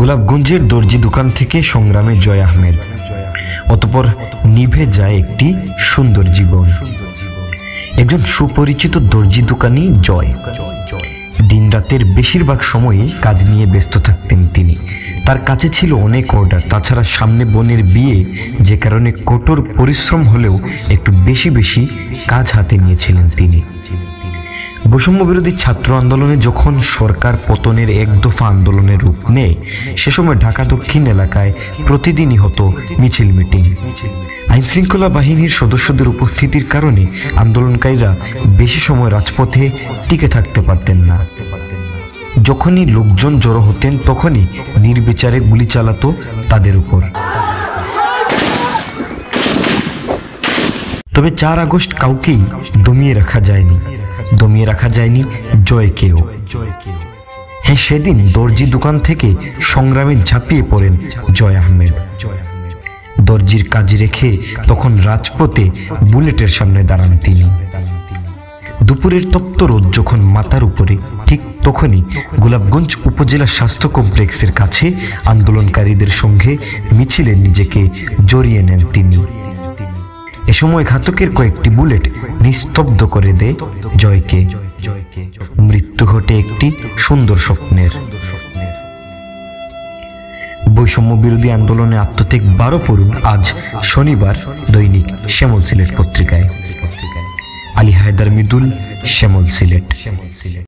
গোলাপগঞ্জের দর্জি দোকান থেকে সংগ্রামে জয় আহমেদ। অতঃপর নিভে যায় একটি সুন্দর জীবন। একজন সুপরিচিত দর্জি দোকানি জয়। দিনরাতের বেশিরভাগ সময়ই কাজ নিয়ে ব্যস্ত থাকতেন তিনি। তার কাছে ছিল অনেক অর্ডার, তাছাড়া সামনে বোনের বিয়ে, যে কারণে কঠোর পরিশ্রম হলেও একটু বেশি বেশি কাজ হাতে নিয়েছিলেন তিনি। বৈষম্য বিরোধী ছাত্র আন্দোলনে যখন সরকার পতনের এক দফা আন্দোলনের রূপ নেয়, সে সময় ঢাকা দক্ষিণ এলাকায় প্রতিদিনই হতো মিছিল মিটিং। আইনশৃঙ্খলা বাহিনীর সদস্যদের উপস্থিতির কারণে আন্দোলনকারীরা বেশি সময় রাজপথে টিকে থাকতে পারতেন না। যখনই লোকজন জড়ো হতেন তখনই নির্বিচারে গুলি চালাতো তাদের উপর। তবে 4 আগস্ট কাউকেই দমিয়ে রাখা যায়নি জয়কেও। হ্যাঁ, সেদিন দর্জি দোকান থেকে সংগ্রামে ঝাঁপিয়ে পড়েন জয় আহমেদ। দর্জির কাজ রেখে তখন রাজপথে বুলেটের সামনে দাঁড়ান তিনি। দুপুরের তপ্ত রোদ যখন মাথার উপরে, ঠিক তখনই গোলাপগঞ্জ উপজেলা স্বাস্থ্য কমপ্লেক্সের কাছে আন্দোলনকারীদের সঙ্গে মিছিলে নিজেকে জড়িয়ে নেন তিনি। এ সময় ঘাতকের কয়েকটি বুলেট নিস্তব্ধ করে দেয় জয়কে। মৃত্যু ঘটে একটি সুন্দর স্বপ্নের। বৈষম্য বিরোধী আন্দোলনে আত্মত্যাগ 12 পড়ুন আজ শনিবার দৈনিক শ্যামল সিলেট পত্রিকায়। আলী হায়দার মৃদুল, শ্যামল সিলেট।